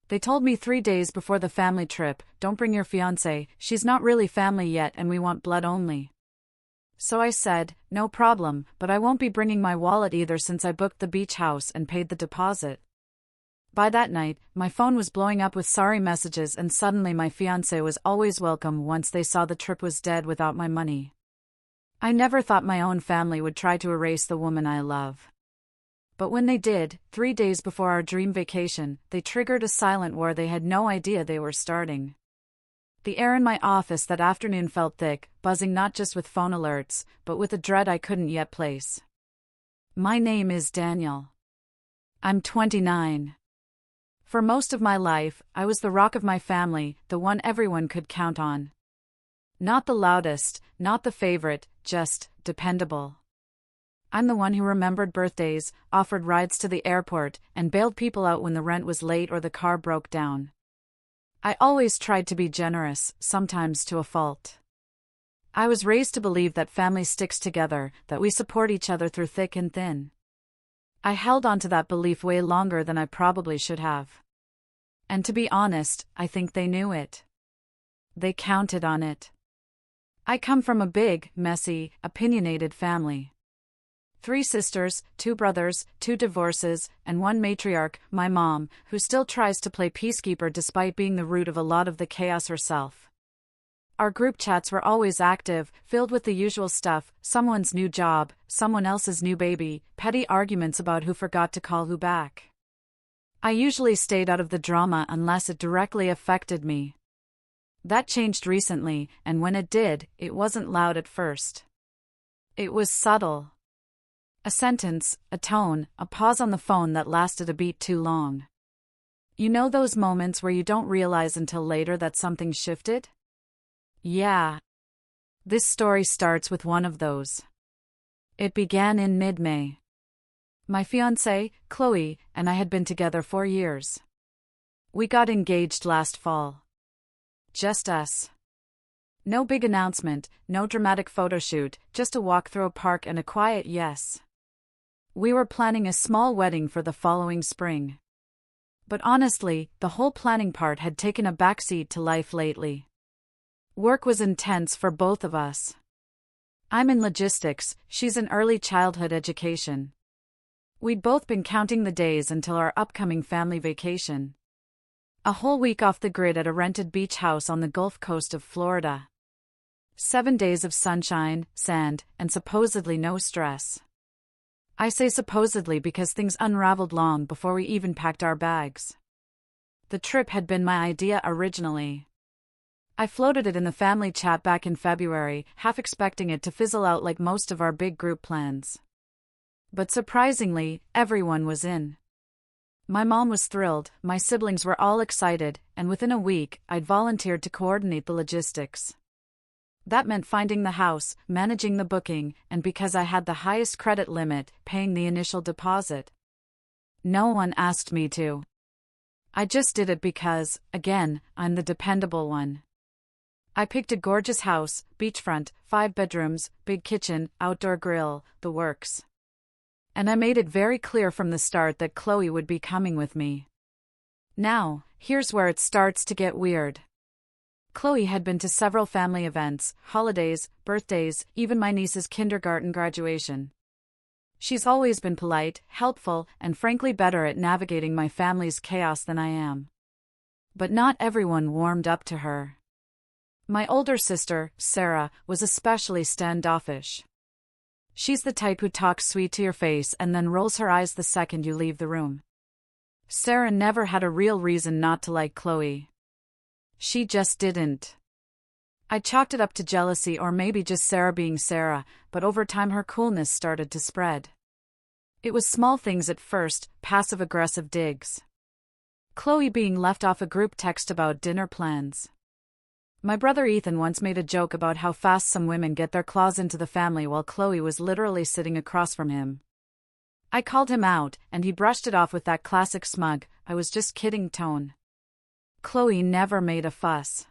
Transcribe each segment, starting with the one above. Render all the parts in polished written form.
They told me 3 days before the family trip, don't bring your fiancée, she's not really family yet and we want blood only. So I said, no problem, but I won't be bringing my wallet either since I booked the beach house and paid the deposit. By that night, my phone was blowing up with sorry messages and suddenly my fiancé was always welcome once they saw the trip was dead without my money. I never thought my own family would try to erase the woman I love. But when they did, 3 days before our dream vacation, they triggered a silent war they had no idea they were starting. The air in my office that afternoon felt thick, buzzing not just with phone alerts, but with a dread I couldn't yet place. My name is Daniel. I'm 29. For most of my life, I was the rock of my family, the one everyone could count on. Not the loudest, not the favorite, just dependable. I'm the one who remembered birthdays, offered rides to the airport, and bailed people out when the rent was late or the car broke down. I always tried to be generous, sometimes to a fault. I was raised to believe that family sticks together, that we support each other through thick and thin. I held on to that belief way longer than I probably should have. And to be honest, I think they knew it. They counted on it. I come from a big, messy, opinionated family. 3 sisters, 2 brothers, 2 divorces, and 1 matriarch, my mom, who still tries to play peacekeeper despite being the root of a lot of the chaos herself. Our group chats were always active, filled with the usual stuff, someone's new job, someone else's new baby, petty arguments about who forgot to call who back. I usually stayed out of the drama unless it directly affected me. That changed recently, and when it did, it wasn't loud at first. It was subtle. A sentence, a tone, a pause on the phone that lasted a beat too long. You know those moments where you don't realize until later that something shifted? Yeah. This story starts with one of those. It began in mid-May. My fiancée, Chloe, and I had been together 4 years. We got engaged last fall. Just us. No big announcement, no dramatic photo shoot, just a walk through a park and a quiet yes. We were planning a small wedding for the following spring. But honestly, the whole planning part had taken a backseat to life lately. Work was intense for both of us. I'm in logistics, she's in early childhood education. We'd both been counting the days until our upcoming family vacation. A whole week off the grid at a rented beach house on the Gulf Coast of Florida. 7 days of sunshine, sand, and supposedly no stress. I say supposedly because things unraveled long before we even packed our bags. The trip had been my idea originally. I floated it in the family chat back in February, half expecting it to fizzle out like most of our big group plans. But surprisingly, everyone was in. My mom was thrilled, my siblings were all excited, and within a week, I'd volunteered to coordinate the logistics. That meant finding the house, managing the booking, and because I had the highest credit limit, paying the initial deposit. No one asked me to. I just did it because, again, I'm the dependable one. I picked a gorgeous house, beachfront, 5 bedrooms, big kitchen, outdoor grill, the works. And I made it very clear from the start that Chloe would be coming with me. Now, here's where it starts to get weird. Chloe had been to several family events, holidays, birthdays, even my niece's kindergarten graduation. She's always been polite, helpful, and frankly better at navigating my family's chaos than I am. But not everyone warmed up to her. My older sister, Sarah, was especially standoffish. She's the type who talks sweet to your face and then rolls her eyes the second you leave the room. Sarah never had a real reason not to like Chloe. She just didn't. I chalked it up to jealousy or maybe just Sarah being Sarah, but over time her coolness started to spread. It was small things at first, passive-aggressive digs. Chloe being left off a group text about dinner plans. My brother Ethan once made a joke about how fast some women get their claws into the family while Chloe was literally sitting across from him. I called him out, and he brushed it off with that classic smug, I was just kidding tone. Chloe never made a fuss.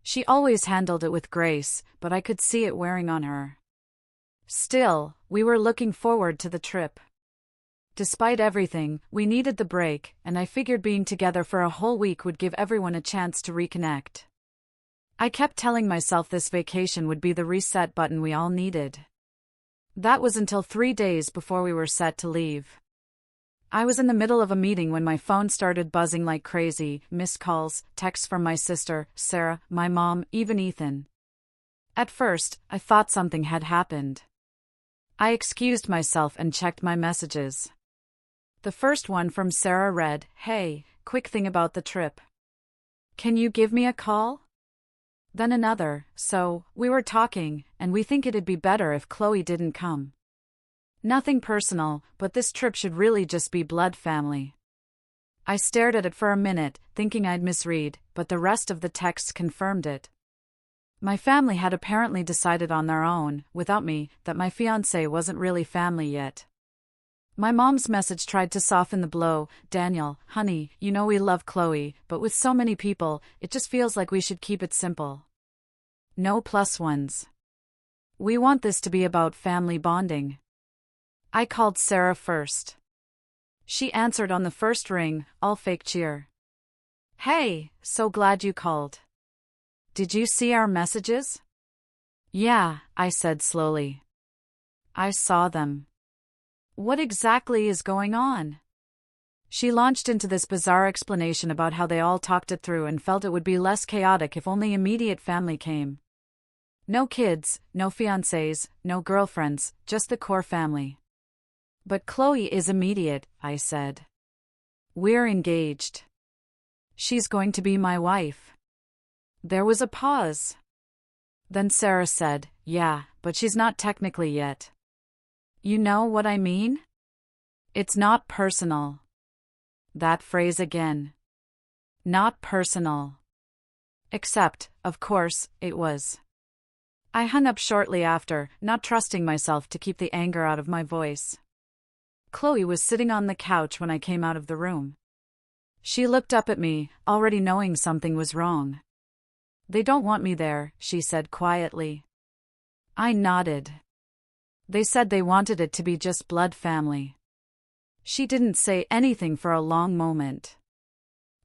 She always handled it with grace, but I could see it wearing on her. Still, we were looking forward to the trip. Despite everything, we needed the break, and I figured being together for a whole week would give everyone a chance to reconnect. I kept telling myself this vacation would be the reset button we all needed. That was until 3 days before we were set to leave. I was in the middle of a meeting when my phone started buzzing like crazy, missed calls, texts from my sister, Sarah, my mom, even Ethan. At first, I thought something had happened. I excused myself and checked my messages. The first one from Sarah read, "Hey, quick thing about the trip. Can you give me a call?" Then another, "So, we were talking, and we think it'd be better if Chloe didn't come. Nothing personal, but this trip should really just be blood family." I stared at it for a minute, thinking I'd misread, but the rest of the texts confirmed it. My family had apparently decided on their own, without me, that my fiancé wasn't really family yet. My mom's message tried to soften the blow. "Daniel, honey, you know we love Chloe, but with so many people, it just feels like we should keep it simple. No plus ones. We want this to be about family bonding." I called Sarah first. She answered on the first ring, all fake cheer. "Hey, so glad you called. Did you see our messages?" "Yeah," I said slowly. "I saw them. What exactly is going on?" She launched into this bizarre explanation about how they all talked it through and felt it would be less chaotic if only immediate family came. No kids, no fiancés, no girlfriends, just the core family. "But Chloe is immediate," I said. "We're engaged. She's going to be my wife." There was a pause. Then Sarah said, "Yeah, but she's not technically yet. You know what I mean? It's not personal." That phrase again. Not personal. Except, of course, it was. I hung up shortly after, not trusting myself to keep the anger out of my voice. Chloe was sitting on the couch when I came out of the room. She looked up at me, already knowing something was wrong. "They don't want me there," she said quietly. I nodded. "They said they wanted it to be just blood family." She didn't say anything for a long moment.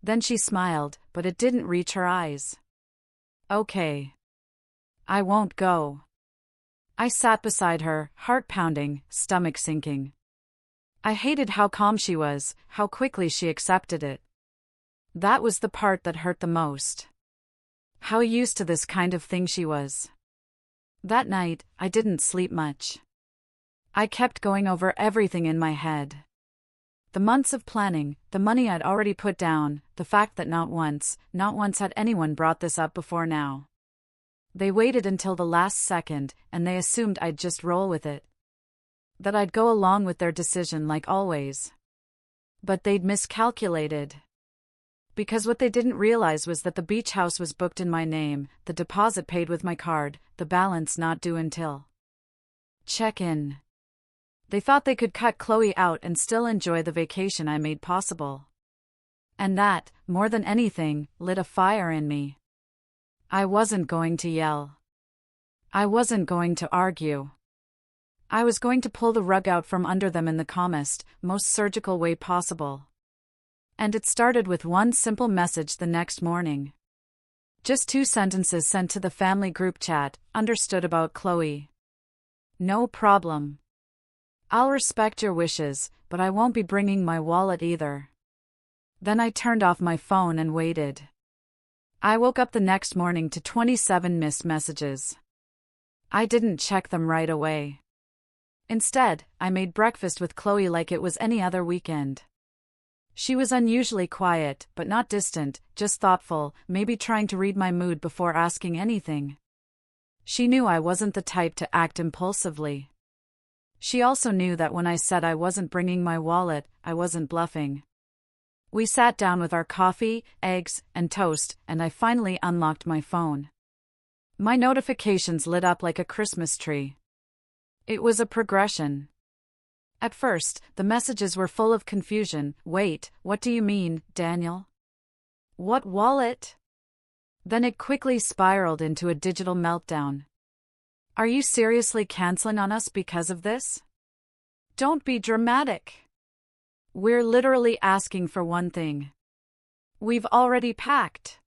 Then she smiled, but it didn't reach her eyes. "Okay. I won't go." I sat beside her, heart pounding, stomach sinking. I hated how calm she was, how quickly she accepted it. That was the part that hurt the most. How used to this kind of thing she was. That night, I didn't sleep much. I kept going over everything in my head. The months of planning, the money I'd already put down, the fact that not once had anyone brought this up before now. They waited until the last second, and they assumed I'd just roll with it. That I'd go along with their decision like always. But they'd miscalculated. Because what they didn't realize was that the beach house was booked in my name, the deposit paid with my card, the balance not due until check-in. They thought they could cut Chloe out and still enjoy the vacation I made possible. And that, more than anything, lit a fire in me. I wasn't going to yell. I wasn't going to argue. I was going to pull the rug out from under them in the calmest, most surgical way possible. And it started with one simple message the next morning. Just 2 sentences sent to the family group chat, understood about Chloe. "No problem. I'll respect your wishes, but I won't be bringing my wallet either." Then I turned off my phone and waited. I woke up the next morning to 27 missed messages. I didn't check them right away. Instead, I made breakfast with Chloe like it was any other weekend. She was unusually quiet, but not distant, just thoughtful, maybe trying to read my mood before asking anything. She knew I wasn't the type to act impulsively. She also knew that when I said I wasn't bringing my wallet, I wasn't bluffing. We sat down with our coffee, eggs, and toast, and I finally unlocked my phone. My notifications lit up like a Christmas tree. It was a progression. At first, the messages were full of confusion. "Wait, what do you mean, Daniel? What wallet?" Then it quickly spiraled into a digital meltdown. "Are you seriously canceling on us because of this? Don't be dramatic. We're literally asking for one thing. We've already packed.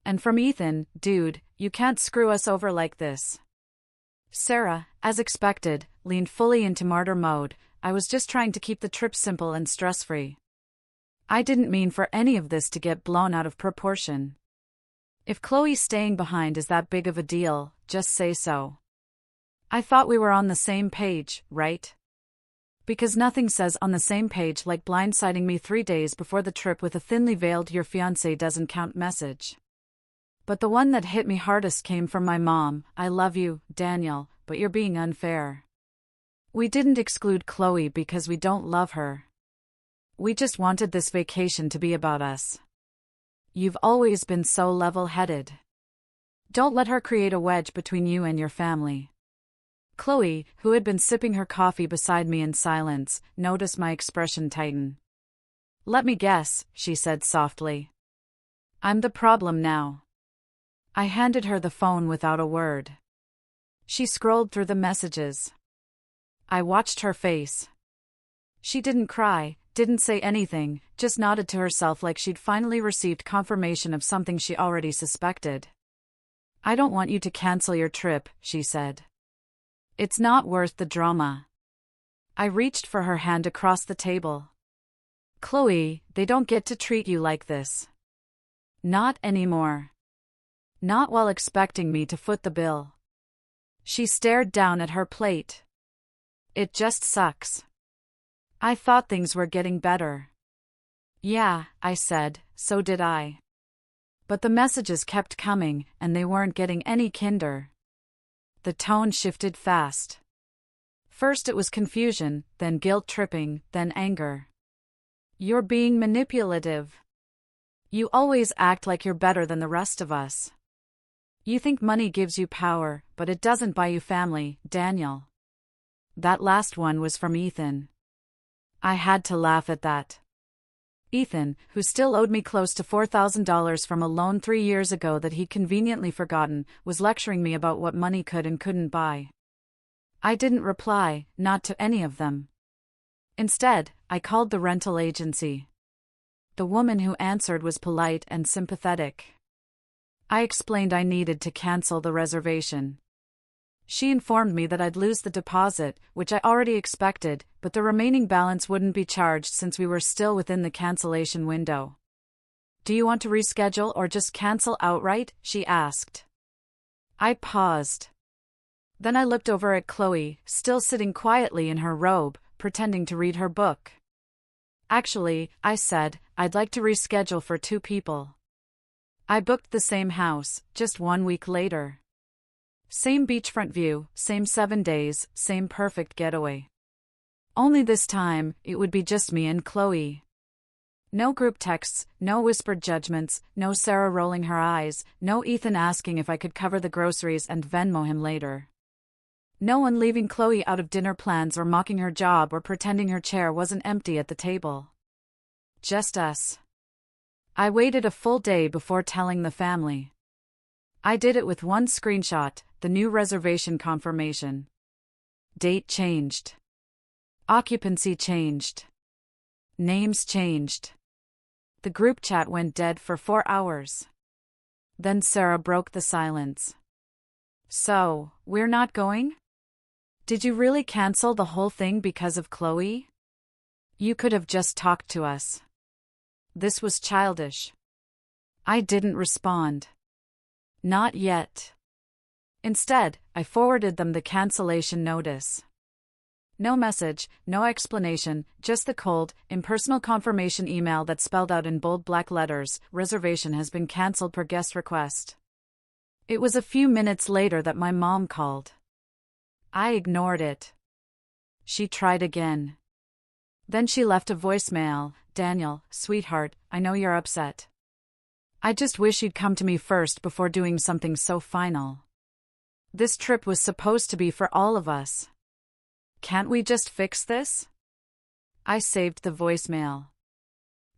And from Ethan, dude, you can't screw us over like this. Sarah, as expected, leaned fully into martyr mode. I was just trying to keep the trip simple and stress-free. I didn't mean for any of this to get blown out of proportion. If Chloe staying behind is that big of a deal, just say so. I thought we were on the same page, right? Because nothing says on the same page like blindsiding me 3 days before the trip with a thinly veiled "your fiancé doesn't count" message. But the one that hit me hardest came from my mom. "I love you, Daniel, but you're being unfair. We didn't exclude Chloe because we don't love her. We just wanted this vacation to be about us. You've always been so level-headed. Don't let her create a wedge between you and your family." Chloe, who had been sipping her coffee beside me in silence, noticed my expression tighten. "Let me guess," she said softly. "I'm the problem now." I handed her the phone without a word. She scrolled through the messages. I watched her face. She didn't cry, didn't say anything, just nodded to herself like she'd finally received confirmation of something she already suspected. "I don't want you to cancel your trip," she said. "It's not worth the drama." I reached for her hand across the table. "Chloe, they don't get to treat you like this. Not anymore. Not while expecting me to foot the bill." She stared down at her plate. "It just sucks. I thought things were getting better." "Yeah," I said, "so did I." But the messages kept coming, and they weren't getting any kinder. The tone shifted fast. First it was confusion, then guilt-tripping, then anger. "You're being manipulative. You always act like you're better than the rest of us. You think money gives you power, but it doesn't buy you family, Daniel." That last one was from Ethan. I had to laugh at that. Ethan, who still owed me close to $4,000 from a loan 3 years ago that he'd conveniently forgotten, was lecturing me about what money could and couldn't buy. I didn't reply, not to any of them. Instead, I called the rental agency. The woman who answered was polite and sympathetic. I explained I needed to cancel the reservation. She informed me that I'd lose the deposit, which I already expected, but the remaining balance wouldn't be charged since we were still within the cancellation window. "Do you want to reschedule or just cancel outright?" she asked. I paused. Then I looked over at Chloe, still sitting quietly in her robe, pretending to read her book. "Actually," I said, "I'd like to reschedule for 2 people. I booked the same house, just 1 week later. Same beachfront view, same 7 days, same perfect getaway. Only this time, it would be just me and Chloe. No group texts, no whispered judgments, no Sarah rolling her eyes, no Ethan asking if I could cover the groceries and Venmo him later. No one leaving Chloe out of dinner plans or mocking her job or pretending her chair wasn't empty at the table. Just us. I waited a full day before telling the family. I did it with one screenshot, the new reservation confirmation. Date changed. Occupancy changed. Names changed. The group chat went dead for 4 hours. Then Sarah broke the silence. "So, we're not going? Did you really cancel the whole thing because of Chloe? You could have just talked to us." This was childish. I didn't respond. Not yet. Instead, I forwarded them the cancellation notice. No message, no explanation, just the cold, impersonal confirmation email that spelled out in bold black letters, "Reservation has been cancelled per guest request." It was a few minutes later that my mom called. I ignored it. She tried again. Then she left a voicemail. "Daniel, sweetheart, I know you're upset. I just wish you'd come to me first before doing something so final. This trip was supposed to be for all of us. Can't we just fix this?" I saved the voicemail.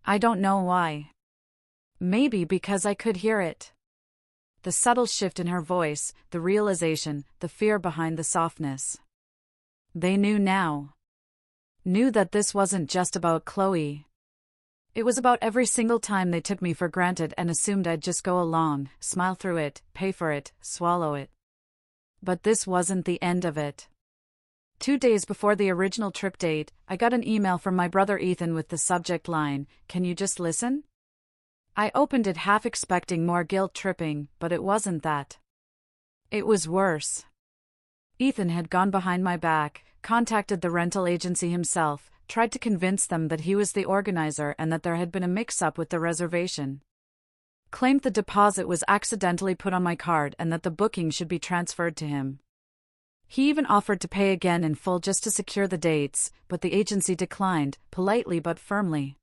I don't know why. Maybe because I could hear it. The subtle shift in her voice, the realization, the fear behind the softness. They knew now. Knew that this wasn't just about Chloe. It was about every single time they took me for granted and assumed I'd just go along, smile through it, pay for it, swallow it. But this wasn't the end of it. 2 days before the original trip date, I got an email from my brother Ethan with the subject line, "Can you just listen?" I opened it half expecting more guilt-tripping, but it wasn't that. It was worse. Ethan had gone behind my back, contacted the rental agency himself, tried to convince them that he was the organizer and that there had been a mix-up with the reservation. Claimed the deposit was accidentally put on my card and that the booking should be transferred to him. He even offered to pay again in full just to secure the dates, but the agency declined, politely but firmly.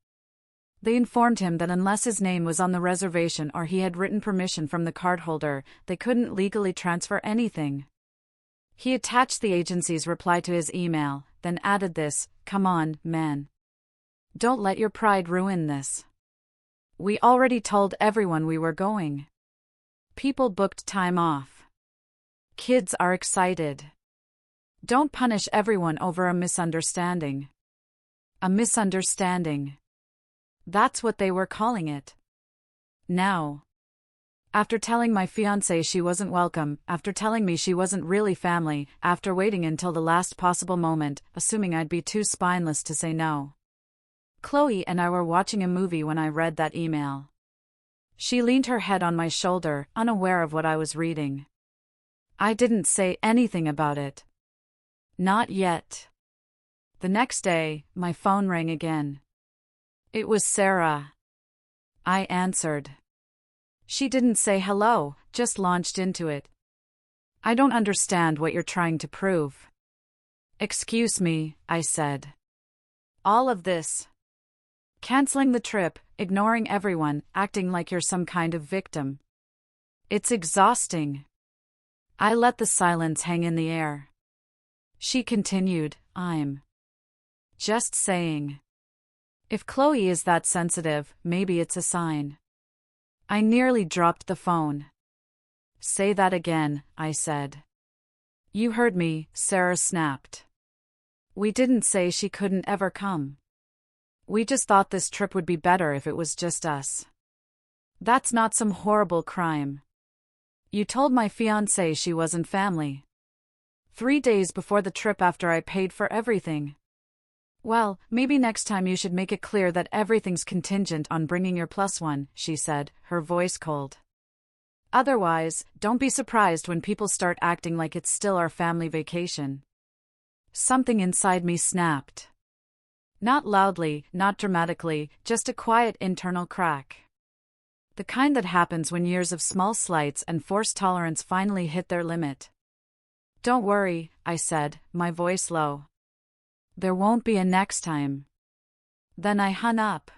They informed him that unless his name was on the reservation or he had written permission from the cardholder, they couldn't legally transfer anything. He attached the agency's reply to his email, then added this, "Come on, man. Don't let your pride ruin this. We already told everyone we were going. People booked time off. Kids are excited. Don't punish everyone over a misunderstanding." A misunderstanding. That's what they were calling it. Now. After telling my fiancée she wasn't welcome, after telling me she wasn't really family, after waiting until the last possible moment, assuming I'd be too spineless to say no. Chloe and I were watching a movie when I read that email. She leaned her head on my shoulder, unaware of what I was reading. I didn't say anything about it. Not yet. The next day, my phone rang again. It was Sarah. I answered. She didn't say hello, just launched into it. "I don't understand what you're trying to prove." "Excuse me," I said. "All of this. Canceling the trip, ignoring everyone, acting like you're some kind of victim. It's exhausting." I let the silence hang in the air. She continued, "I'm just saying. If Chloe is that sensitive, maybe it's a sign." I nearly dropped the phone. "Say that again," I said. "You heard me," Sarah snapped. "We didn't say she couldn't ever come. We just thought this trip would be better if it was just us. That's not some horrible crime. You told my fiancée she wasn't family. 3 days before the trip after I paid for everything. Well, maybe next time you should make it clear that everything's contingent on bringing your +1, she said, her voice cold. Otherwise, don't be surprised when people start acting like it's still our family vacation. Something inside me snapped. Not loudly, not dramatically, just a quiet internal crack. The kind that happens when years of small slights and forced tolerance finally hit their limit. "Don't worry," I said, my voice low. "There won't be a next time." Then I hung up.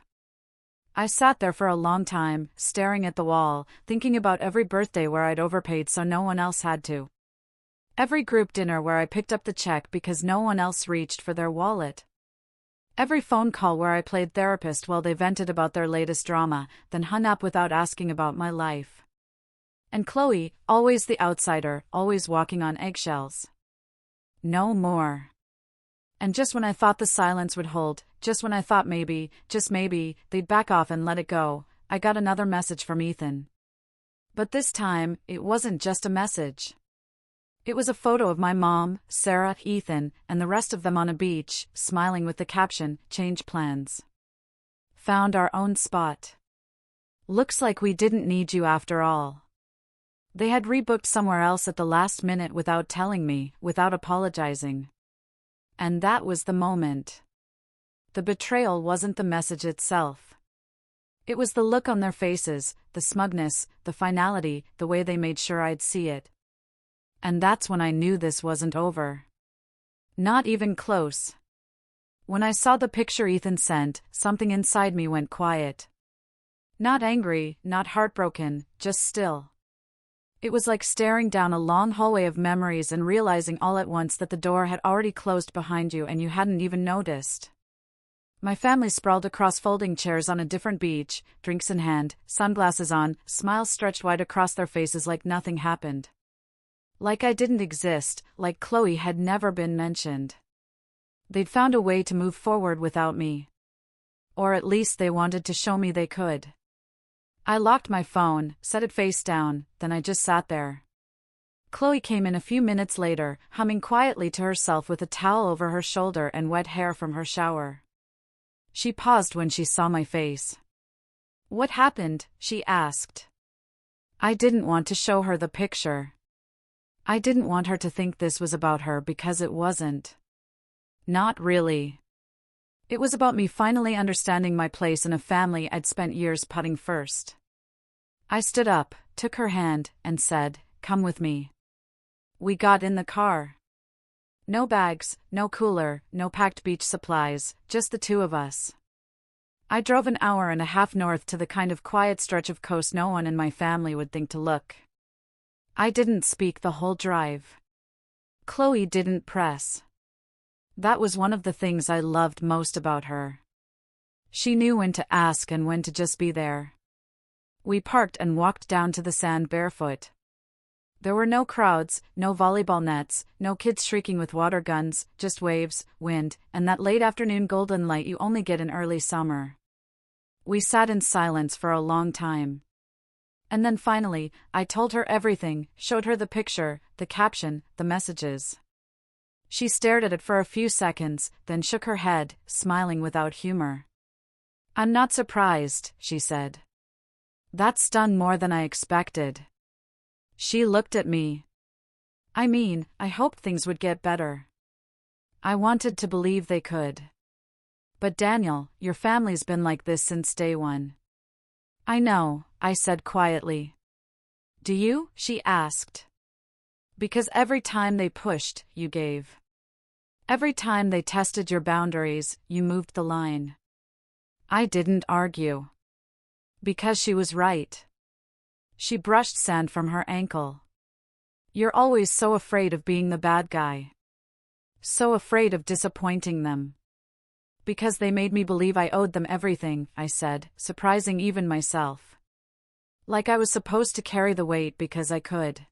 I sat there for a long time, staring at the wall, thinking about every birthday where I'd overpaid so no one else had to. Every group dinner where I picked up the check because no one else reached for their wallet. Every phone call where I played therapist while they vented about their latest drama, then hung up without asking about my life. And Chloe, always the outsider, always walking on eggshells. No more. And just when I thought the silence would hold, just when I thought maybe, just maybe, they'd back off and let it go, I got another message from Ethan. But this time, it wasn't just a message. It was a photo of my mom, Sarah, Ethan, and the rest of them on a beach, smiling with the caption, "Change plans. Found our own spot. Looks like we didn't need you after all." They had rebooked somewhere else at the last minute without telling me, without apologizing. And that was the moment. The betrayal wasn't the message itself. It was the look on their faces, the smugness, the finality, the way they made sure I'd see it. And that's when I knew this wasn't over. Not even close. When I saw the picture Ethan sent, something inside me went quiet. Not angry, not heartbroken, just still. It was like staring down a long hallway of memories and realizing all at once that the door had already closed behind you and you hadn't even noticed. My family sprawled across folding chairs on a different beach, drinks in hand, sunglasses on, smiles stretched wide across their faces like nothing happened. Like I didn't exist, like Chloe had never been mentioned. They'd found a way to move forward without me. Or at least they wanted to show me they could. I locked my phone, set it face down, then I just sat there. Chloe came in a few minutes later, humming quietly to herself with a towel over her shoulder and wet hair from her shower. She paused when she saw my face. "What happened?" she asked. I didn't want to show her the picture. I didn't want her to think this was about her because it wasn't. Not really. It was about me finally understanding my place in a family I'd spent years putting first. I stood up, took her hand, and said, "Come with me." We got in the car. No bags, no cooler, no packed beach supplies, just the two of us. I drove an hour and a half north to the kind of quiet stretch of coast no one in my family would think to look. I didn't speak the whole drive. Chloe didn't press. That was one of the things I loved most about her. She knew when to ask and when to just be there. We parked and walked down to the sand barefoot. There were no crowds, no volleyball nets, no kids shrieking with water guns, just waves, wind, and that late afternoon golden light you only get in early summer. We sat in silence for a long time. And then finally, I told her everything, showed her the picture, the caption, the messages. She stared at it for a few seconds, then shook her head, smiling without humor. "I'm not surprised," she said. "That stunned more than I expected." She looked at me. I hoped things would get better. I wanted to believe they could. "But Daniel, your family's been like this since day one." "I know," I said quietly. "Do you?" she asked. "Because every time they pushed, you gave. Every time they tested your boundaries, you moved the line." I didn't argue. Because she was right. She brushed sand from her ankle. "You're always so afraid of being the bad guy. So afraid of disappointing them." "Because they made me believe I owed them everything," I said, surprising even myself. Like I was supposed to carry the weight because I could.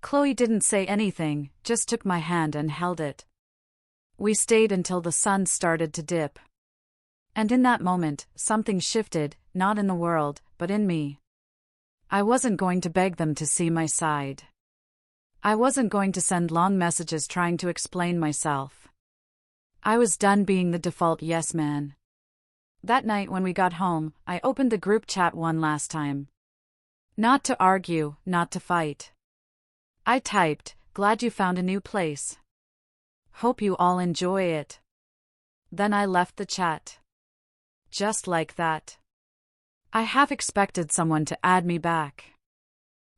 Chloe didn't say anything, just took my hand and held it. We stayed until the sun started to dip. And in that moment, something shifted, not in the world, but in me. I wasn't going to beg them to see my side. I wasn't going to send long messages trying to explain myself. I was done being the default yes man. That night when we got home, I opened the group chat one last time. Not to argue, not to fight. I typed, "Glad you found a new place. Hope you all enjoy it." Then I left the chat. Just like that. I half expected someone to add me back.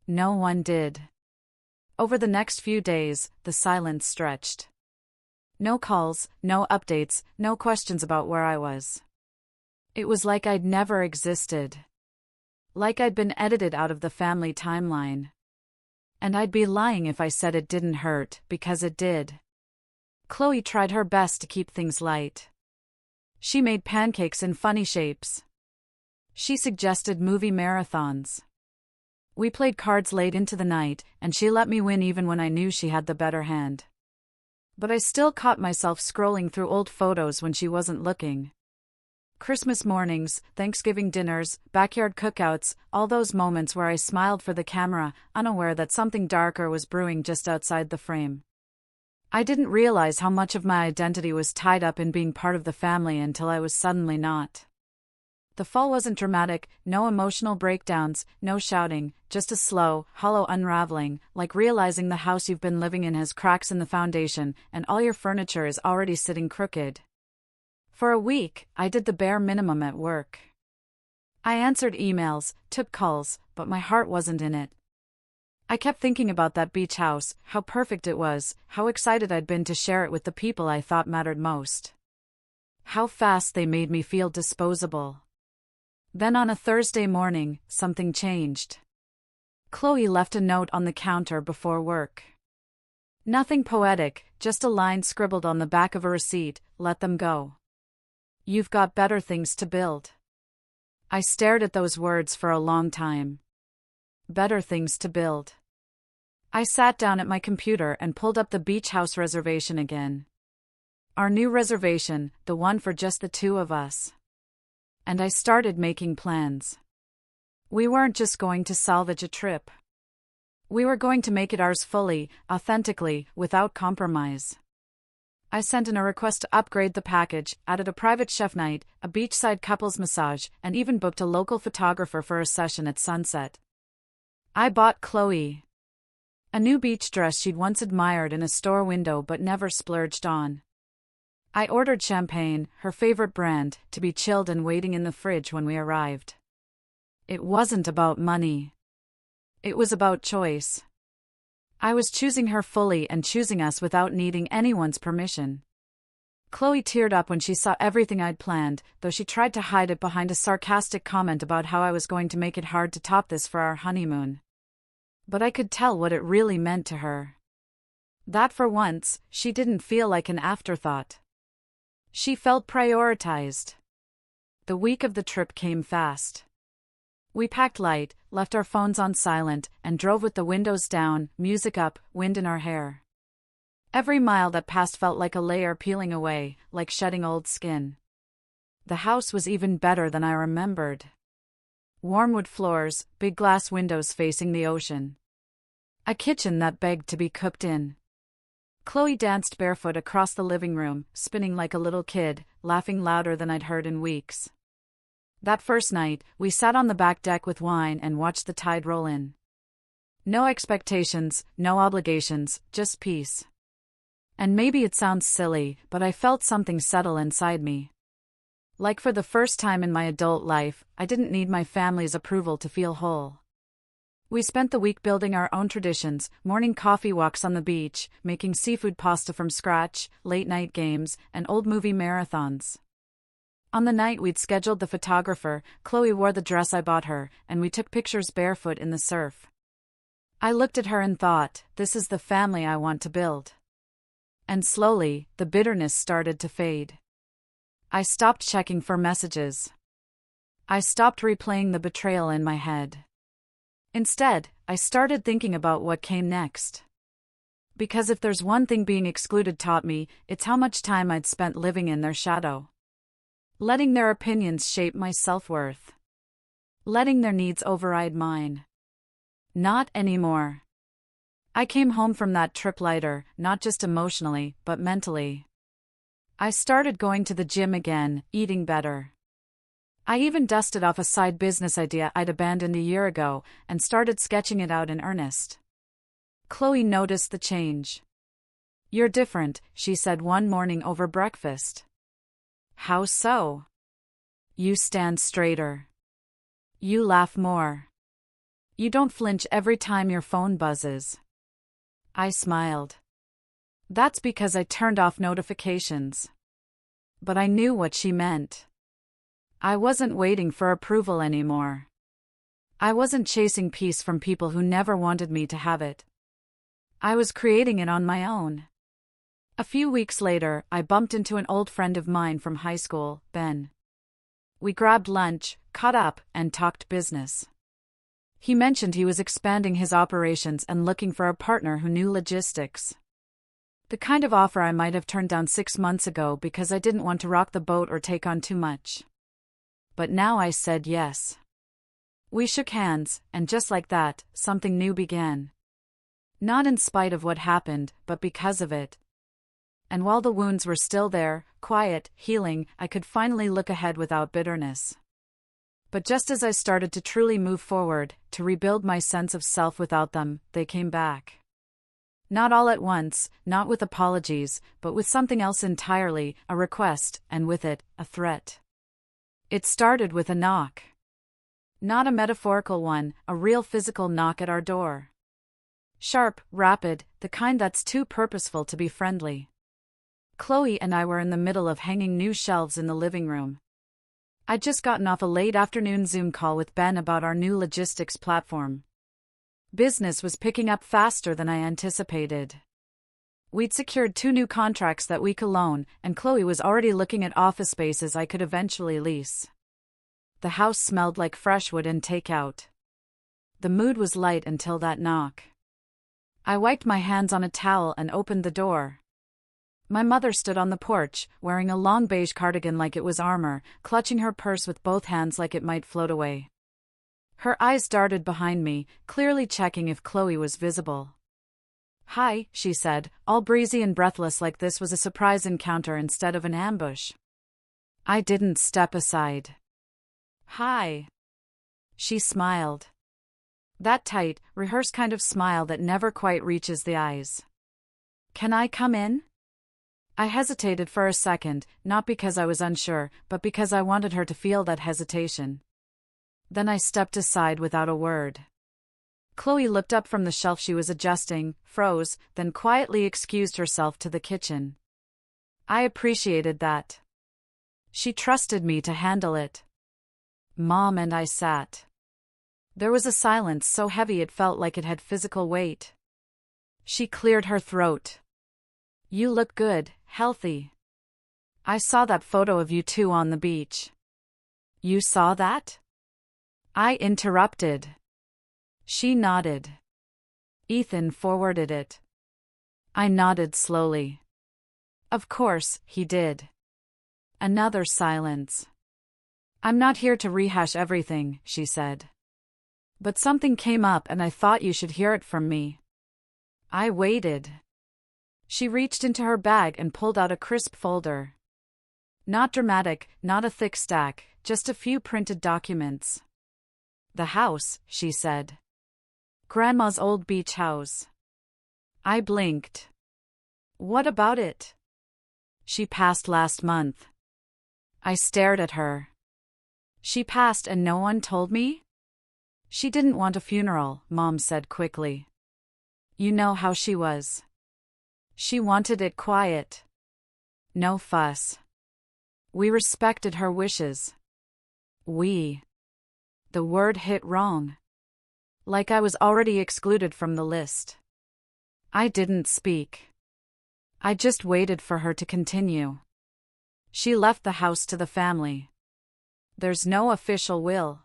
No one did. Over the next few days, the silence stretched. No calls, no updates, no questions about where I was. It was like I'd never existed. Like I'd been edited out of the family timeline. And I'd be lying if I said it didn't hurt, because it did. Chloe tried her best to keep things light. She made pancakes in funny shapes. She suggested movie marathons. We played cards late into the night, and she let me win even when I knew she had the better hand. But I still caught myself scrolling through old photos when she wasn't looking. Christmas mornings, Thanksgiving dinners, backyard cookouts, all those moments where I smiled for the camera, unaware that something darker was brewing just outside the frame. I didn't realize how much of my identity was tied up in being part of the family until I was suddenly not. The fall wasn't dramatic, no emotional breakdowns, no shouting, just a slow, hollow unraveling, like realizing the house you've been living in has cracks in the foundation and all your furniture is already sitting crooked. For a week, I did the bare minimum at work. I answered emails, took calls, but my heart wasn't in it. I kept thinking about that beach house, how perfect it was, how excited I'd been to share it with the people I thought mattered most. How fast they made me feel disposable. Then on a Thursday morning, something changed. Chloe left a note on the counter before work. Nothing poetic, just a line scribbled on the back of a receipt, "Let them go. You've got better things to build." I stared at those words for a long time. Better things to build. I sat down at my computer and pulled up the beach house reservation again. Our new reservation, the one for just the two of us. And I started making plans. We weren't just going to salvage a trip. We were going to make it ours fully, authentically, without compromise. I sent in a request to upgrade the package, added a private chef night, a beachside couples massage, and even booked a local photographer for a session at sunset. I bought Chloe a new beach dress she'd once admired in a store window but never splurged on. I ordered champagne, her favorite brand, to be chilled and waiting in the fridge when we arrived. It wasn't about money. It was about choice. I was choosing her fully and choosing us without needing anyone's permission. Chloe teared up when she saw everything I'd planned, though she tried to hide it behind a sarcastic comment about how I was going to make it hard to top this for our honeymoon. But I could tell what it really meant to her. That for once, she didn't feel like an afterthought. She felt prioritized. The week of the trip came fast. We packed light, left our phones on silent, and drove with the windows down, music up, wind in our hair. Every mile that passed felt like a layer peeling away, like shedding old skin. The house was even better than I remembered. Warm wood floors, big glass windows facing the ocean. A kitchen that begged to be cooked in. Chloe danced barefoot across the living room, spinning like a little kid, laughing louder than I'd heard in weeks. That first night, we sat on the back deck with wine and watched the tide roll in. No expectations, no obligations, just peace. And maybe it sounds silly, but I felt something settle inside me. Like for the first time in my adult life, I didn't need my family's approval to feel whole. We spent the week building our own traditions, morning coffee walks on the beach, making seafood pasta from scratch, late-night games, and old movie marathons. On the night we'd scheduled the photographer, Chloe wore the dress I bought her, and we took pictures barefoot in the surf. I looked at her and thought, this is the family I want to build. And slowly, the bitterness started to fade. I stopped checking for messages. I stopped replaying the betrayal in my head. Instead, I started thinking about what came next. Because if there's one thing being excluded taught me, it's how much time I'd spent living in their shadow. Letting their opinions shape my self-worth. Letting their needs override mine. Not anymore. I came home from that trip lighter, not just emotionally, but mentally. I started going to the gym again, eating better. I even dusted off a side business idea I'd abandoned a year ago, and started sketching it out in earnest. Chloe noticed the change. "You're different," she said one morning over breakfast. "How so?" "You stand straighter. You laugh more. You don't flinch every time your phone buzzes." I smiled. That's because I turned off notifications. But I knew what she meant. I wasn't waiting for approval anymore. I wasn't chasing peace from people who never wanted me to have it. I was creating it on my own. A few weeks later, I bumped into an old friend of mine from high school, Ben. We grabbed lunch, caught up, and talked business. He mentioned he was expanding his operations and looking for a partner who knew logistics. The kind of offer I might have turned down 6 months ago because I didn't want to rock the boat or take on too much. But now I said yes. We shook hands, and just like that, something new began. Not in spite of what happened, but because of it. And while the wounds were still there, quiet, healing, I could finally look ahead without bitterness. But just as I started to truly move forward, to rebuild my sense of self without them, they came back. Not all at once, not with apologies, but with something else entirely, a request, and with it, a threat. It started with a knock. Not a metaphorical one, a real physical knock at our door. Sharp, rapid, the kind that's too purposeful to be friendly. Chloe and I were in the middle of hanging new shelves in the living room. I'd just gotten off a late afternoon Zoom call with Ben about our new logistics platform. Business was picking up faster than I anticipated. We'd secured 2 new contracts that week alone, and Chloe was already looking at office spaces I could eventually lease. The house smelled like fresh wood and takeout. The mood was light until that knock. I wiped my hands on a towel and opened the door. My mother stood on the porch, wearing a long beige cardigan like it was armor, clutching her purse with both hands like it might float away. Her eyes darted behind me, clearly checking if Chloe was visible. "Hi," she said, all breezy and breathless like this was a surprise encounter instead of an ambush. I didn't step aside. "Hi." She smiled. That tight, rehearsed kind of smile that never quite reaches the eyes. "Can I come in?" I hesitated for a second, not because I was unsure, but because I wanted her to feel that hesitation. Then I stepped aside without a word. Chloe looked up from the shelf she was adjusting, froze, then quietly excused herself to the kitchen. I appreciated that. She trusted me to handle it. Mom and I sat. There was a silence so heavy it felt like it had physical weight. She cleared her throat. "You look good, healthy. I saw that photo of you two on the beach." "You saw that?" I interrupted. She nodded. "Ethan forwarded it." I nodded slowly. "Of course, he did." Another silence. "I'm not here to rehash everything," she said. "But something came up and I thought you should hear it from me." I waited. She reached into her bag and pulled out a crisp folder. Not dramatic, not a thick stack, just a few printed documents. "The house," she said. "Grandma's old beach house." I blinked. "What about it?" "She passed last month." I stared at her. "She passed and no one told me?" "She didn't want a funeral," Mom said quickly. "You know how she was. She wanted it quiet. No fuss. We respected her wishes." "We." The word hit wrong. Like I was already excluded from the list. I didn't speak. I just waited for her to continue. "She left the house to the family. There's no official will.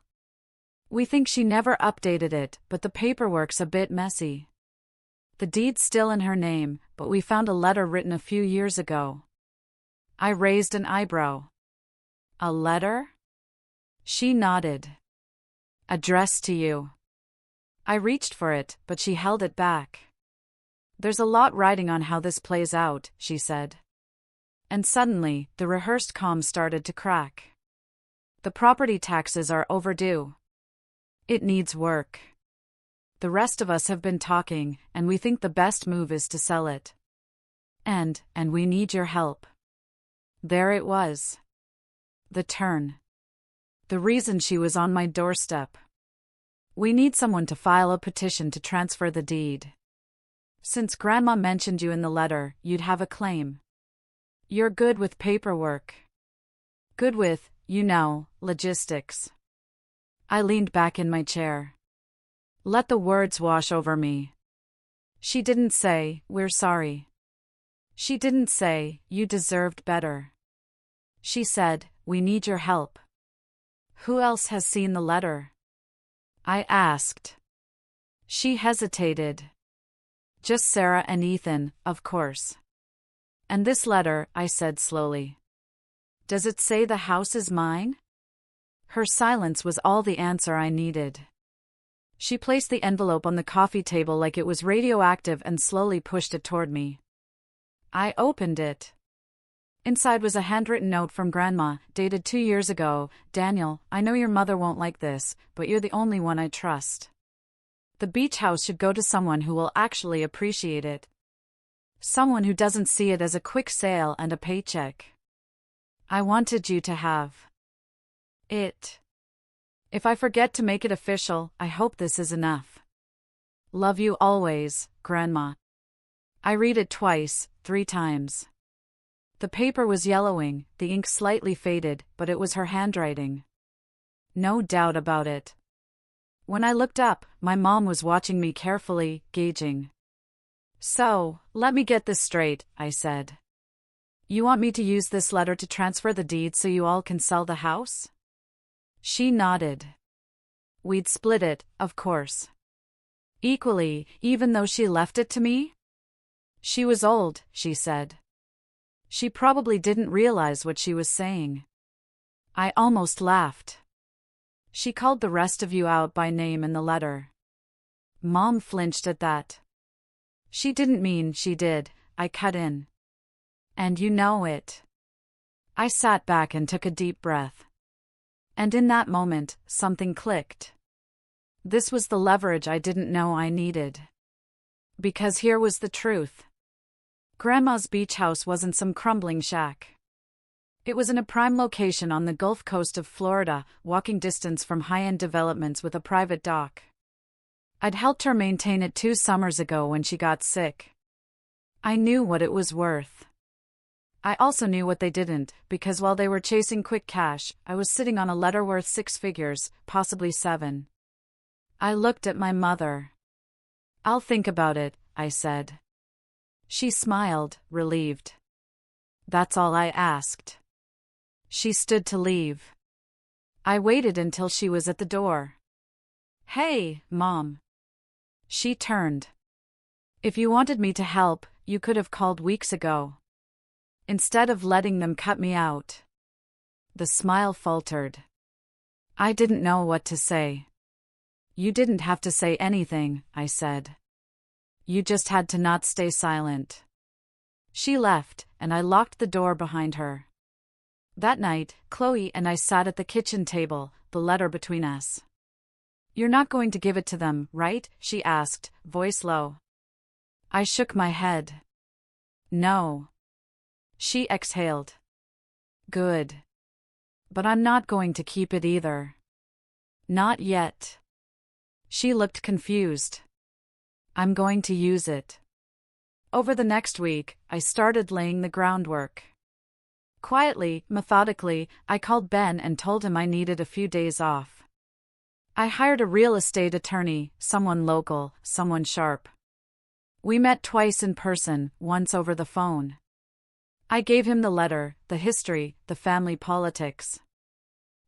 We think she never updated it, but the paperwork's a bit messy. The deed's still in her name, but we found a letter written a few years ago." I raised an eyebrow. "A letter?" She nodded. "Addressed to you." I reached for it, but she held it back. "There's a lot riding on how this plays out," she said. And suddenly, the rehearsed calm started to crack. "The property taxes are overdue. It needs work. The rest of us have been talking, and we think the best move is to sell it. And we need your help." There it was. The turn. The reason she was on my doorstep. "We need someone to file a petition to transfer the deed. Since Grandma mentioned you in the letter, you'd have a claim. You're good with paperwork. Good with, logistics." I leaned back in my chair. Let the words wash over me. She didn't say, "We're sorry." She didn't say, "You deserved better." She said, "We need your help." "Who else has seen the letter?" I asked. She hesitated. "Just Sarah and Ethan, of course." "And this letter," I said slowly. "Does it say the house is mine?" Her silence was all the answer I needed. She placed the envelope on the coffee table like it was radioactive and slowly pushed it toward me. I opened it. Inside was a handwritten note from Grandma, dated 2 years ago. "Daniel, I know your mother won't like this, but you're the only one I trust. The beach house should go to someone who will actually appreciate it. Someone who doesn't see it as a quick sale and a paycheck. I wanted you to have it. If I forget to make it official, I hope this is enough. Love you always, Grandma." I read it twice, 3 times. The paper was yellowing, the ink slightly faded, but it was her handwriting. No doubt about it. When I looked up, my mom was watching me carefully, gauging. "So, let me get this straight," I said. "You want me to use this letter to transfer the deed so you all can sell the house?" She nodded. "We'd split it, of course. Equally, even though she left it to me?" "She was old," she said. She probably didn't realize what she was saying. I almost laughed. She called the rest of you out by name in the letter. Mom flinched at that. She didn't mean she did, I cut in. And you know it. I sat back and took a deep breath. And in that moment, something clicked. This was the leverage I didn't know I needed. Because here was the truth. Grandma's beach house wasn't some crumbling shack. It was in a prime location on the Gulf Coast of Florida, walking distance from high-end developments with a private dock. I'd helped her maintain it 2 summers ago when she got sick. I knew what it was worth. I also knew what they didn't, because while they were chasing quick cash, I was sitting on a letter worth 6 figures, possibly 7. I looked at my mother. I'll think about it, I said. She smiled, relieved. That's all I asked. She stood to leave. I waited until she was at the door. Hey, Mom. She turned. If you wanted me to help, you could have called weeks ago. Instead of letting them cut me out. The smile faltered. I didn't know what to say. You didn't have to say anything, I said. You just had to not stay silent. She left, and I locked the door behind her. That night, Chloe and I sat at the kitchen table, the letter between us. You're not going to give it to them, right? She asked, voice low. I shook my head. No. She exhaled. Good. But I'm not going to keep it either. Not yet. She looked confused. I'm going to use it. Over the next week, I started laying the groundwork. Quietly, methodically, I called Ben and told him I needed a few days off. I hired a real estate attorney, someone local, someone sharp. We met twice in person, once over the phone. I gave him the letter, the history, the family politics.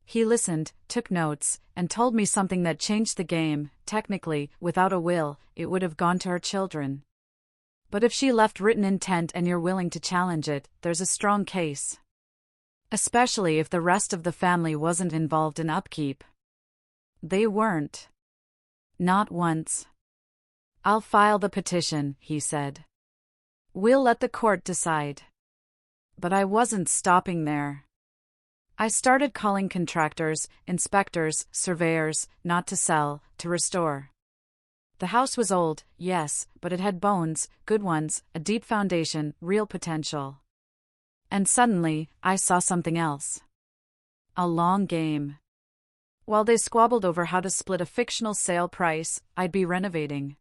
He listened, took notes, and told me something that changed the game. Technically, without a will, it would have gone to her children. But if she left written intent and you're willing to challenge it, there's a strong case. Especially if the rest of the family wasn't involved in upkeep. They weren't. Not once. I'll file the petition, he said. We'll let the court decide. But I wasn't stopping there. I started calling contractors, inspectors, surveyors, not to sell, to restore. The house was old, yes, but it had bones, good ones, a deep foundation, real potential. And suddenly, I saw something else. A long game. While they squabbled over how to split a fictional sale price, I'd be renovating.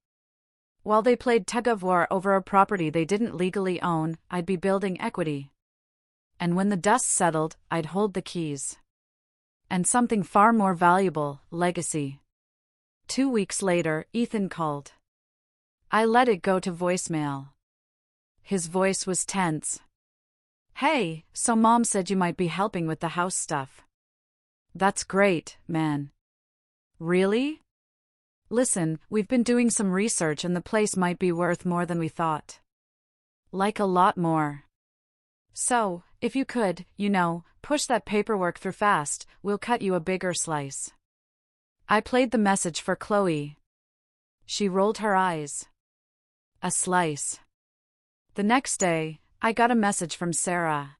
While they played tug-of-war over a property they didn't legally own, I'd be building equity. And when the dust settled, I'd hold the keys. And something far more valuable, legacy. 2 weeks later, Ethan called. I let it go to voicemail. His voice was tense. Hey, so Mom said you might be helping with the house stuff. That's great, man. Really? Listen, we've been doing some research and the place might be worth more than we thought. Like a lot more. So, if you could, push that paperwork through fast, we'll cut you a bigger slice. I played the message for Chloe. She rolled her eyes. A slice. The next day, I got a message from Sarah.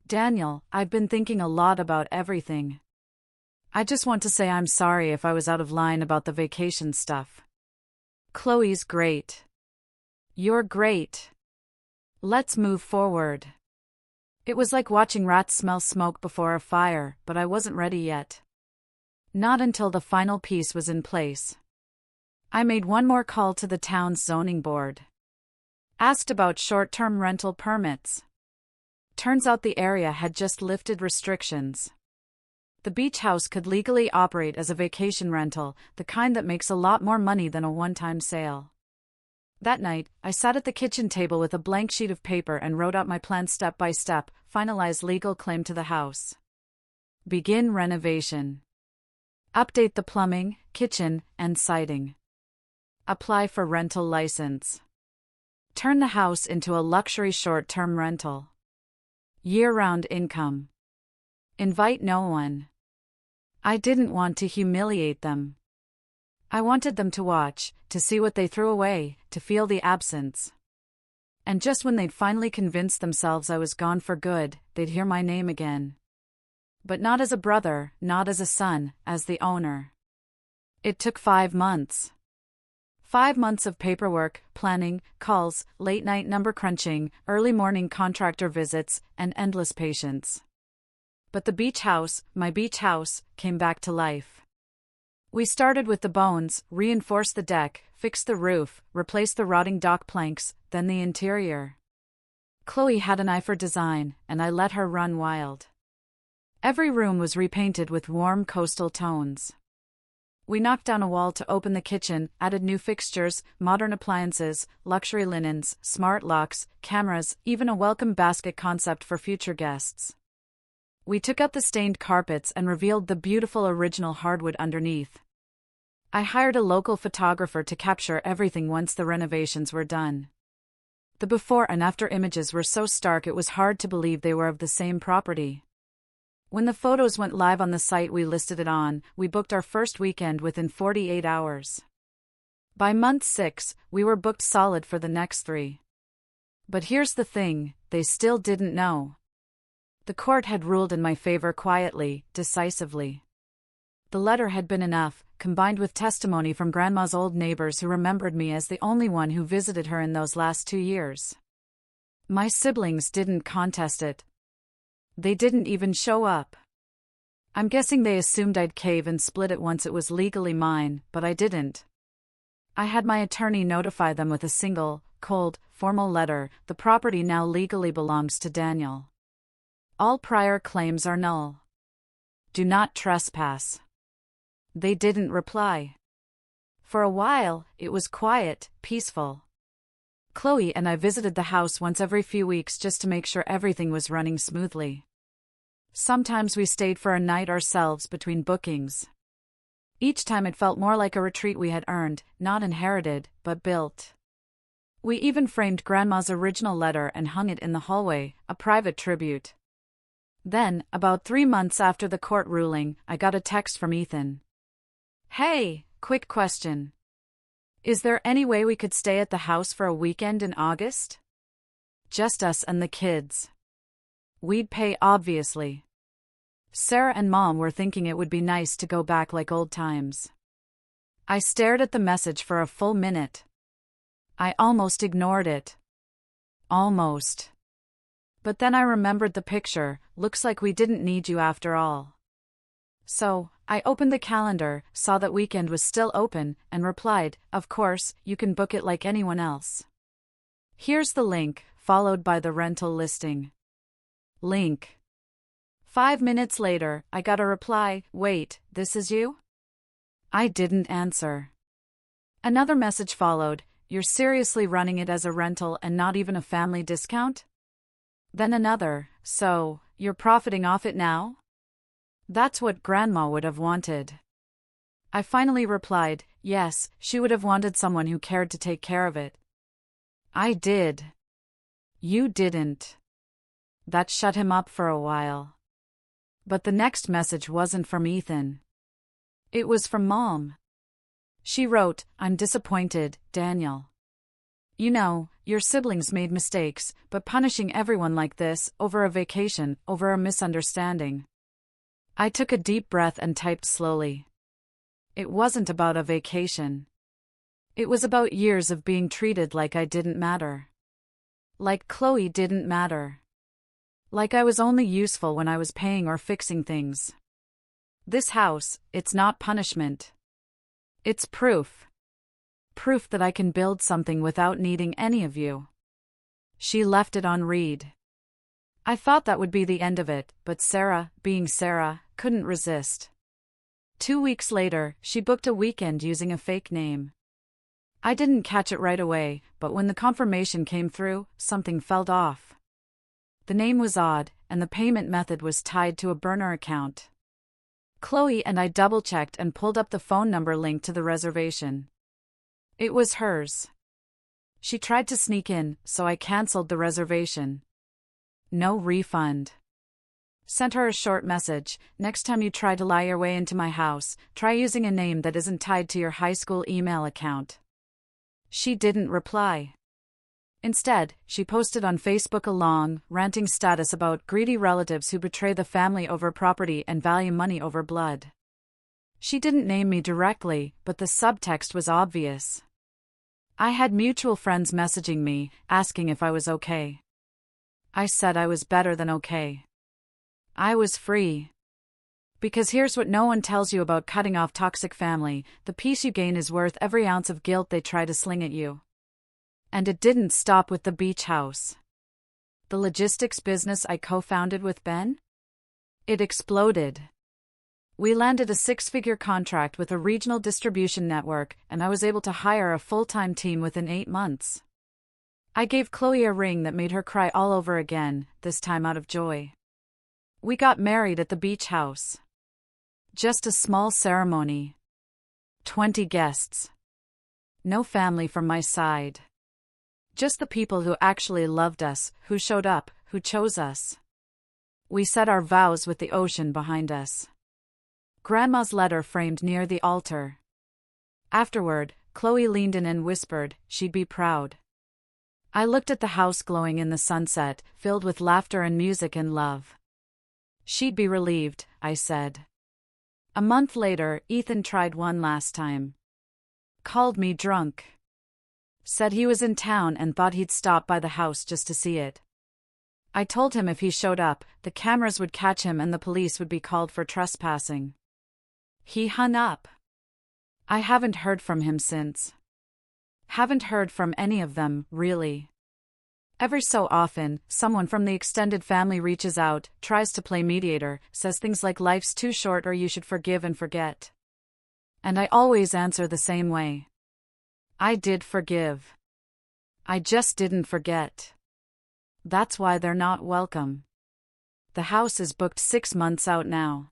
Daniel, I've been thinking a lot about everything. I just want to say I'm sorry if I was out of line about the vacation stuff. Chloe's great. You're great. Let's move forward. It was like watching rats smell smoke before a fire, but I wasn't ready yet. Not until the final piece was in place. I made one more call to the town's zoning board. Asked about short-term rental permits. Turns out the area had just lifted restrictions. The beach house could legally operate as a vacation rental, the kind that makes a lot more money than a one-time sale. That night, I sat at the kitchen table with a blank sheet of paper and wrote out my plan step by step, finalize legal claim to the house. Begin renovation. Update the plumbing, kitchen, and siding. Apply for rental license. Turn the house into a luxury short-term rental. Year-round income. Invite no one. I didn't want to humiliate them. I wanted them to watch, to see what they threw away, to feel the absence. And just when they'd finally convinced themselves I was gone for good, they'd hear my name again. But not as a brother, not as a son, as the owner. It took 5 months. 5 months of paperwork, planning, calls, late-night number crunching, early morning contractor visits, and endless patience. But the beach house, my beach house, came back to life. We started with the bones, reinforced the deck, fixed the roof, replaced the rotting dock planks, then the interior. Chloe had an eye for design, and I let her run wild. Every room was repainted with warm coastal tones. We knocked down a wall to open the kitchen, added new fixtures, modern appliances, luxury linens, smart locks, cameras, even a welcome basket concept for future guests. We took out the stained carpets and revealed the beautiful original hardwood underneath. I hired a local photographer to capture everything once the renovations were done. The before and after images were so stark it was hard to believe they were of the same property. When the photos went live on the site we listed it on, we booked our first weekend within 48 hours. By month 6, we were booked solid for the next 3. But here's the thing, they still didn't know. The court had ruled in my favor quietly, decisively. The letter had been enough, combined with testimony from Grandma's old neighbors who remembered me as the only one who visited her in those last 2 years. My siblings didn't contest it. They didn't even show up. I'm guessing they assumed I'd cave and split it once it was legally mine, but I didn't. I had my attorney notify them with a single, cold, formal letter. The property now legally belongs to Daniel. All prior claims are null. Do not trespass. They didn't reply. For a while, it was quiet, peaceful. Chloe and I visited the house once every few weeks just to make sure everything was running smoothly. Sometimes we stayed for a night ourselves between bookings. Each time it felt more like a retreat we had earned, not inherited, but built. We even framed Grandma's original letter and hung it in the hallway, a private tribute. Then, about 3 months after the court ruling, I got a text from Ethan. Hey, quick question. Is there any way we could stay at the house for a weekend in August? Just us and the kids. We'd pay, obviously. Sarah and Mom were thinking it would be nice to go back like old times. I stared at the message for a full minute. I almost ignored it. Almost. But then I remembered the picture. Looks like we didn't need you after all. So, I opened the calendar, saw that weekend was still open, and replied, of course, you can book it like anyone else. Here's the link, followed by the rental listing. Link. 5 minutes later, I got a reply, wait, this is you? I didn't answer. Another message followed, you're seriously running it as a rental and not even a family discount? Then another, so, you're profiting off it now? That's what Grandma would have wanted. I finally replied, yes, she would have wanted someone who cared to take care of it. I did. You didn't. That shut him up for a while. But the next message wasn't from Ethan. It was from Mom. She wrote, I'm disappointed, Daniel. You know, your siblings made mistakes, but punishing everyone like this, over a vacation, over a misunderstanding. I took a deep breath and typed slowly. It wasn't about a vacation. It was about years of being treated like I didn't matter. Like Chloe didn't matter. Like I was only useful when I was paying or fixing things. This house, it's not punishment. It's proof. Proof that I can build something without needing any of you. She left it on read. I thought that would be the end of it, but Sarah, being Sarah, couldn't resist. 2 weeks later, she booked a weekend using a fake name. I didn't catch it right away, but when the confirmation came through, something felt off. The name was odd, and the payment method was tied to a burner account. Chloe and I double-checked and pulled up the phone number linked to the reservation. It was hers. She tried to sneak in, so I canceled the reservation. No refund. Sent her a short message: next time you try to lie your way into my house, try using a name that isn't tied to your high school email account. She didn't reply. Instead, she posted on Facebook a long, ranting status about greedy relatives who betray the family over property and value money over blood. She didn't name me directly, but the subtext was obvious. I had mutual friends messaging me, asking if I was okay. I said I was better than okay. I was free. Because here's what no one tells you about cutting off toxic family: the peace you gain is worth every ounce of guilt they try to sling at you. And it didn't stop with the beach house. The logistics business I co-founded with Ben? It exploded. We landed a 6-figure contract with a regional distribution network, and I was able to hire a full-time team within 8 months. I gave Chloe a ring that made her cry all over again, this time out of joy. We got married at the beach house. Just a small ceremony. 20 guests. No family from my side. Just the people who actually loved us, who showed up, who chose us. We said our vows with the ocean behind us. Grandma's letter framed near the altar. Afterward, Chloe leaned in and whispered she'd be proud. I looked at the house glowing in the sunset, filled with laughter and music and love. She'd be relieved, I said. A month later, Ethan tried one last time. Called me drunk. Said he was in town and thought he'd stop by the house just to see it. I told him if he showed up, the cameras would catch him and the police would be called for trespassing. He hung up. I haven't heard from him since. Haven't heard from any of them, really. Every so often, someone from the extended family reaches out, tries to play mediator, says things like life's too short or you should forgive and forget. And I always answer the same way. I did forgive. I just didn't forget. That's why they're not welcome. The house is booked 6 months out now.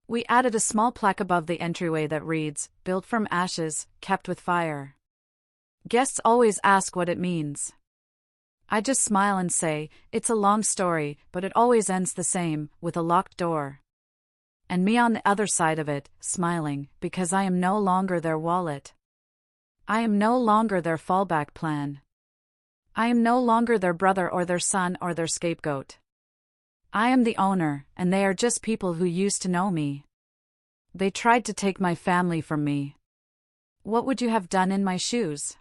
We added a small plaque above the entryway that reads, "Built from ashes, kept with fire." Guests always ask what it means. I just smile and say, it's a long story, but it always ends the same, with a locked door. And me on the other side of it, smiling, because I am no longer their wallet. I am no longer their fallback plan. I am no longer their brother or their son or their scapegoat. I am the owner, and they are just people who used to know me. They tried to take my family from me. What would you have done in my shoes?